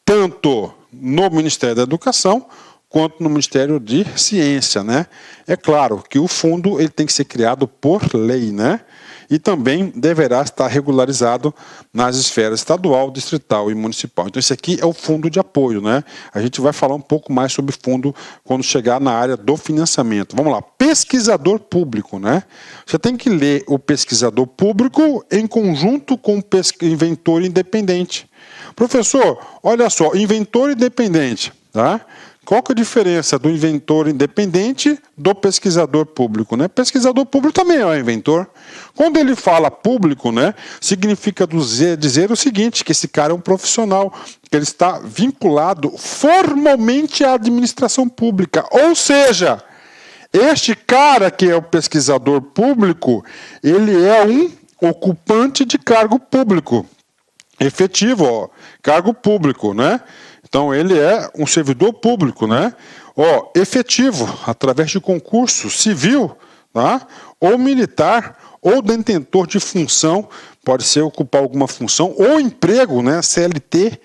tanto no Ministério da Educação quanto no Ministério de Ciência, né? É claro que o fundo ele tem que ser criado por lei, né? E também deverá estar regularizado nas esferas estadual, distrital e municipal. Então, esse aqui é o fundo de apoio, né? A gente vai falar um pouco mais sobre fundo quando chegar na área do financiamento. Vamos lá, pesquisador público, né? Você tem que ler o pesquisador público em conjunto com o inventor independente. Professor, olha só, inventor independente, tá? Qual que é a diferença do inventor independente do pesquisador público, né? Pesquisador público também é um inventor. Quando ele fala público, né, significa dizer o seguinte, que esse cara é um profissional, que ele está vinculado formalmente à administração pública. Ou seja, este cara que é o pesquisador público, ele é um ocupante de cargo público. Efetivo, ó, cargo público, né? Então, ele é um servidor público, né? Ó, efetivo, através de concurso civil, tá? Ou militar, ou detentor de função, pode ser ocupar alguma função, ou emprego, né? CLT,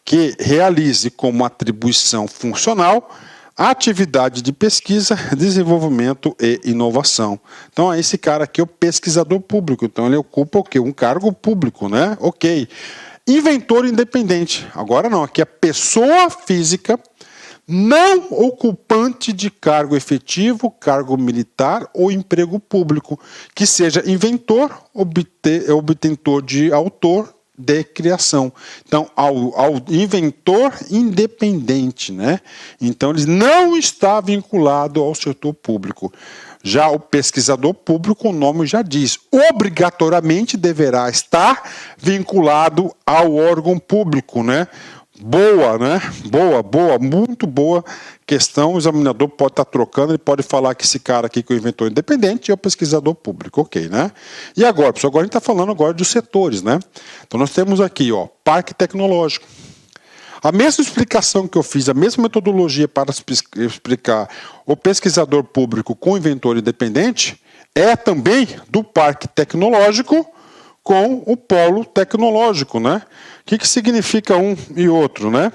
que realize como atribuição funcional atividade de pesquisa, desenvolvimento e inovação. Então, esse cara aqui é o pesquisador público. Então, ele ocupa o quê? Um cargo público, né? Ok. Inventor independente. Agora não, aqui é pessoa física não ocupante de cargo efetivo, cargo militar ou emprego público, que seja inventor, obtentor de autor de criação. Então, ao inventor independente, né? Então, ele não está vinculado ao setor público. Já o pesquisador público, o nome já diz, obrigatoriamente deverá estar vinculado ao órgão público, né? Boa, né? Boa, muito boa questão. O examinador pode estar trocando, ele pode falar que esse cara aqui que é o inventor independente é o pesquisador público, ok, né? E agora, pessoal, agora a gente está falando agora dos setores, né? Então nós temos aqui, ó, parque tecnológico. A mesma explicação que eu fiz, a mesma metodologia para explicar o pesquisador público com o inventor independente, é também do parque tecnológico com o polo tecnológico, né? O que significa um e outro, né?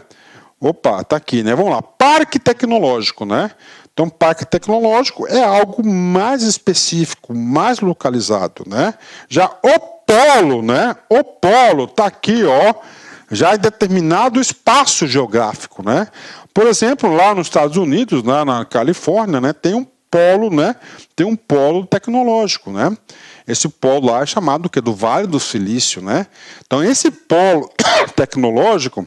Opa, tá aqui, né? Vamos lá, parque tecnológico, né? Então, parque tecnológico é algo mais específico, mais localizado, né? Já o polo, né? O polo tá aqui, ó, já em determinado espaço geográfico, né? Por exemplo, lá nos Estados Unidos, lá na Califórnia, né, tem um polo, né? Tem um polo tecnológico, né? Esse polo lá é chamado do Vale do Silício, né? Então, esse polo tecnológico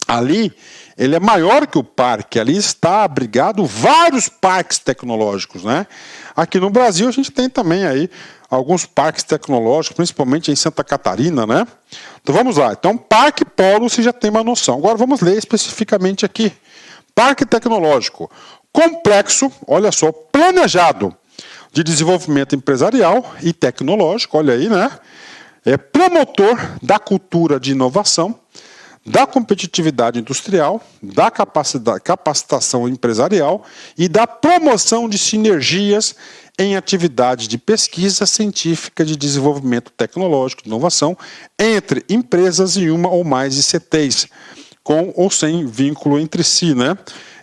ali, ele é maior que o parque, ali está abrigado vários parques tecnológicos, né? Aqui no Brasil a gente tem também aí alguns parques tecnológicos, principalmente em Santa Catarina, né? Então vamos lá, então parque polo você já tem uma noção. Agora vamos ler especificamente aqui. Parque tecnológico, complexo, olha só, planejado de desenvolvimento empresarial e tecnológico, olha aí, né? É promotor da cultura de inovação, da competitividade industrial, da capacitação empresarial e da promoção de sinergias em atividades de pesquisa científica de desenvolvimento tecnológico, de inovação, entre empresas e uma ou mais ICTs, com ou sem vínculo entre si, né?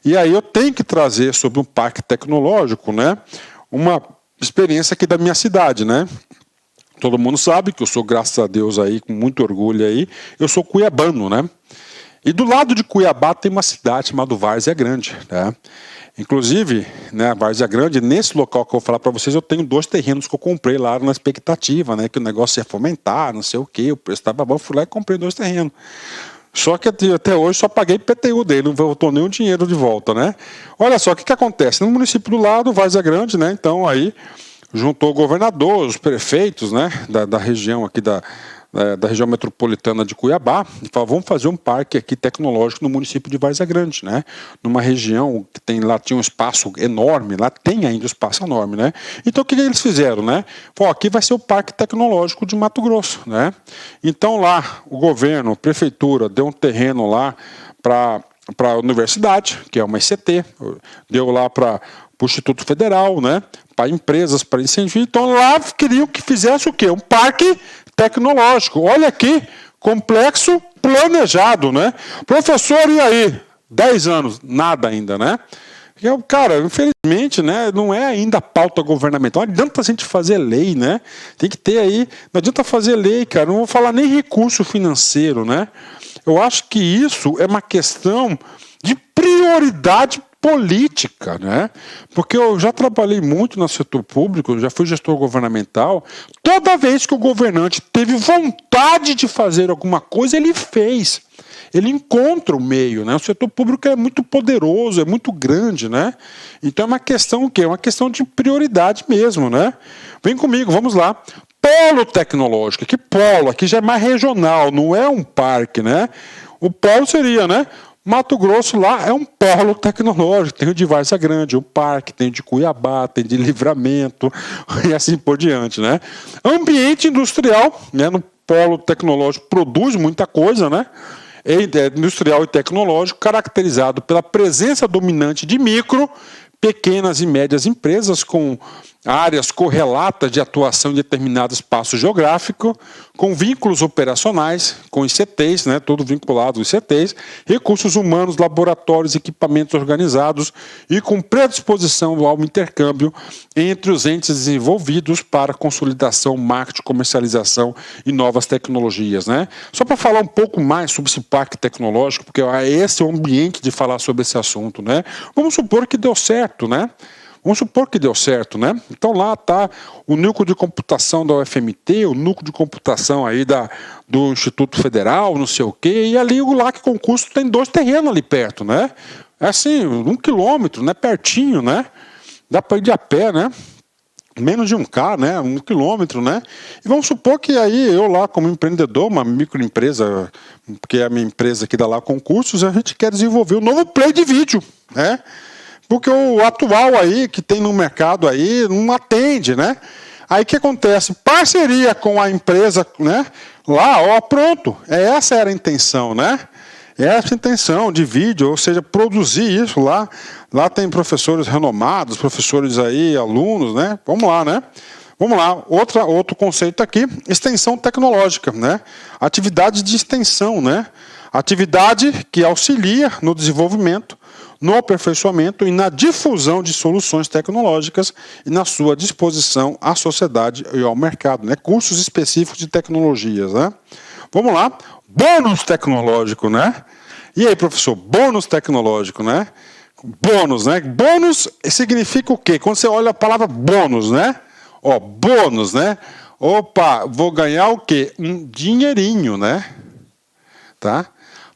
E aí eu tenho que trazer sobre um parque tecnológico, né, uma experiência aqui da minha cidade, né? Todo mundo sabe que eu sou, graças a Deus, aí, com muito orgulho aí, eu sou cuiabano, né? E do lado de Cuiabá tem uma cidade chamada Várzea Grande, né? Inclusive, né, Várzea Grande, nesse local que eu vou falar para vocês, eu tenho 2 terrenos que eu comprei lá na expectativa, né? Que o negócio ia fomentar, não sei o quê, o preço estava bom, fui lá e comprei 2 terrenos. Só que até hoje só paguei PTU dele, não voltou nem o dinheiro de volta, né? Olha só, o que acontece? No município do lado, Várzea Grande, né? Então aí juntou o governador, os prefeitos, né, da região aqui da região metropolitana de Cuiabá, e falou, vamos fazer um parque aqui tecnológico no município de Várzea Grande, né, numa região que tem, lá tinha um espaço enorme, lá tem ainda um espaço enorme, né, então o que eles fizeram, né, falou, aqui vai ser o Parque Tecnológico de Mato Grosso, né, então lá o governo, a prefeitura, deu um terreno lá para a universidade, que é uma ICT, deu lá para o Instituto Federal, né, para empresas, para incentivo. Então lá queriam que fizesse o quê? Um parque tecnológico. Olha aqui, complexo, planejado, né? Professor, e aí? 10 anos, nada ainda, né? Cara, infelizmente, né, não é ainda pauta governamental. Não adianta a gente fazer lei, né? Tem que ter aí. Não adianta fazer lei, cara. Não vou falar nem recurso financeiro, né? Eu acho que isso é uma questão de prioridade política, né? Porque eu já trabalhei muito no setor público, já fui gestor governamental. Toda vez que o governante teve vontade de fazer alguma coisa, ele fez. Ele encontra o meio, né? O setor público é muito poderoso, é muito grande, né? Então é uma questão o quê? É uma questão de prioridade mesmo, né? Vem comigo, vamos lá. Polo tecnológico, que polo? Aqui já é mais regional, não é um parque, né? O polo seria, né? Mato Grosso lá é um polo tecnológico, tem o de Várzea Grande, o parque, tem o de Cuiabá, tem de Livramento e assim por diante, né? Ambiente industrial, né, no polo tecnológico produz muita coisa, né? Industrial e tecnológico, caracterizado pela presença dominante de micro, pequenas e médias empresas com áreas correlatas de atuação em determinado espaço geográfico, com vínculos operacionais, com ICTs, né, tudo vinculado aos ICTs, recursos humanos, laboratórios, equipamentos organizados e com predisposição ao intercâmbio entre os entes desenvolvidos para consolidação, marketing, comercialização e novas tecnologias, né? Só para falar um pouco mais sobre esse parque tecnológico, porque esse é o ambiente de falar sobre esse assunto, né? Vamos supor que deu certo, né? Vamos supor que deu certo, né? Então lá está o núcleo de computação da UFMT, o núcleo de computação aí do Instituto Federal, não sei o quê, e ali o LAC Concurso tem 2 terrenos ali perto, né? É assim, 1 quilômetro, né? Pertinho, né? Dá para ir de a pé, né? Menos de 1K, né? 1 quilômetro, né? E vamos supor que aí eu lá como empreendedor, uma microempresa, que é a minha empresa aqui da LAC Concursos, a gente quer desenvolver um novo play de vídeo, né? Porque o atual aí, que tem no mercado aí, não atende, né? Aí o que acontece? Parceria com a empresa, né? Lá, ó, pronto. Essa era a intenção, né? essa intenção de vídeo, ou seja, produzir isso lá. Lá tem professores renomados, professores aí, alunos, né? Vamos lá, né? Vamos lá, outro conceito aqui, extensão tecnológica, né? Atividade de extensão, né? Atividade que auxilia no desenvolvimento, no aperfeiçoamento e na difusão de soluções tecnológicas e na sua disposição à sociedade e ao mercado, né? Cursos específicos de tecnologias, né? Vamos lá, bônus tecnológico, né? E aí, professor, bônus tecnológico, né? Bônus, né? Bônus significa o quê? Quando você olha a palavra bônus, né? Ó, bônus, né? Opa, vou ganhar o quê? Um dinheirinho, né? Tá?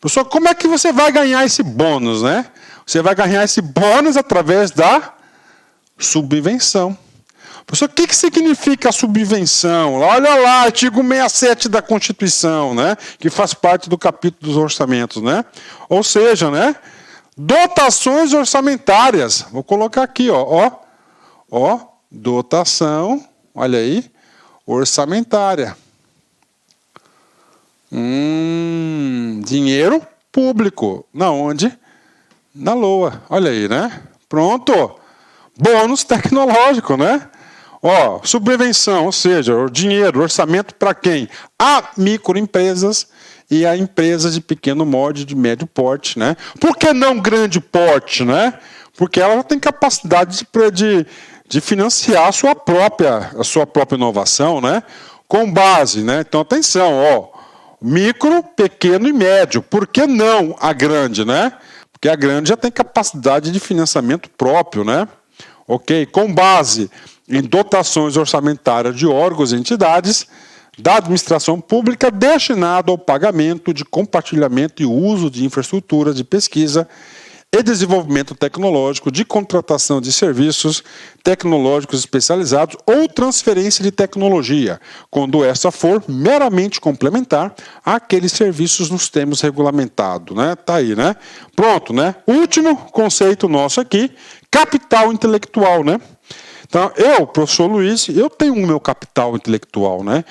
Professor, como é que você vai ganhar esse bônus, né? Você vai ganhar esse bônus através da subvenção. Professor, o que significa a subvenção? Olha lá, artigo 67 da Constituição, né? Que faz parte do capítulo dos orçamentos, né? Ou seja, né? Dotações orçamentárias. Vou colocar aqui, ó, dotação, olha aí, orçamentária. Dinheiro público. Na onde? Na LOA. Olha aí, né? Pronto. Bônus tecnológico, né? Ó, subvenção, ou seja, o dinheiro, orçamento para quem? A microempresas e a empresas de pequeno molde, de médio porte, né? Por que não grande porte, né? Porque ela tem capacidade de financiar a sua própria inovação, né? Com base, né? Então, atenção, ó, micro, pequeno e médio. Por que não a grande, né? Porque a grande já tem capacidade de financiamento próprio, né? Ok? Com base em dotações orçamentárias de órgãos e entidades da administração pública destinado ao pagamento de compartilhamento e uso de infraestruturas de pesquisa e desenvolvimento tecnológico, de contratação de serviços tecnológicos especializados ou transferência de tecnologia, quando essa for meramente complementar àqueles serviços nos termos regulamentados, né? Tá aí, né? Pronto, né? Último conceito nosso aqui, capital intelectual, né? Então, professor Luiz, eu tenho o meu capital intelectual, né?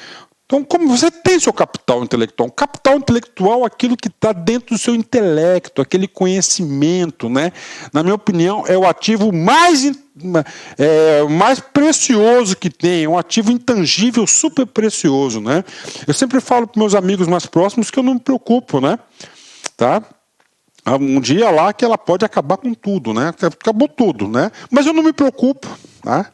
Então, como você tem seu capital intelectual? O capital intelectual é aquilo que está dentro do seu intelecto, aquele conhecimento, né? Na minha opinião, é o ativo mais precioso que tem, é um ativo intangível, super precioso, né? Eu sempre falo para meus amigos mais próximos que eu não me preocupo, né? Tá? Um dia lá que ela pode acabar com tudo, né? Acabou tudo, né? Mas eu não me preocupo, tá?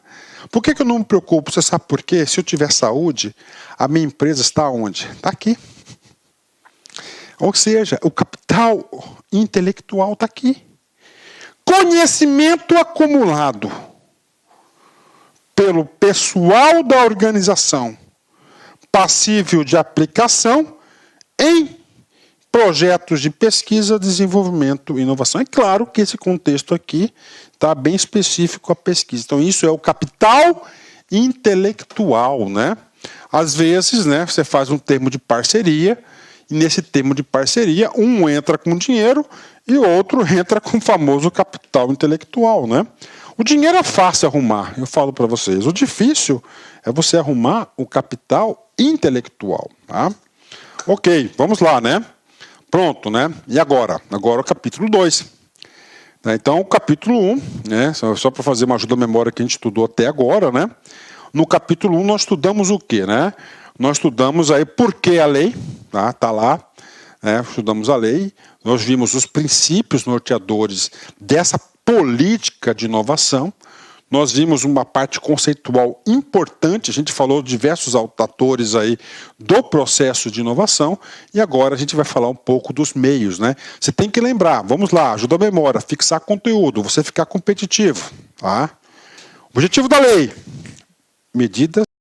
Por que eu não me preocupo? Você sabe por quê? Se eu tiver saúde, a minha empresa está onde? Está aqui. Ou seja, o capital intelectual está aqui. Conhecimento acumulado pelo pessoal da organização, passível de aplicação em projetos de pesquisa, desenvolvimento e inovação. É claro que esse contexto aqui está bem específico à pesquisa. Então, isso é o capital intelectual, né? Às vezes, né, você faz um termo de parceria, e nesse termo de parceria, um entra com dinheiro e o outro entra com o famoso capital intelectual, né? O dinheiro é fácil arrumar, eu falo para vocês. O difícil é você arrumar o capital intelectual, tá? Ok, vamos lá, né? Pronto, né? E agora? Agora o capítulo 2. Então, o capítulo 1, né? Só para fazer uma ajuda à memória que a gente estudou até agora, né? No capítulo 1 nós estudamos o quê, né? Nós estudamos aí por que a lei, tá? Tá lá, né? Estudamos a lei, nós vimos os princípios norteadores dessa política de inovação. Nós vimos uma parte conceitual importante, a gente falou de diversos atores aí do processo de inovação, e agora a gente vai falar um pouco dos meios, né? Você tem que lembrar, vamos lá, ajuda a memória, fixar conteúdo, você ficar competitivo, tá? Objetivo da lei, medidas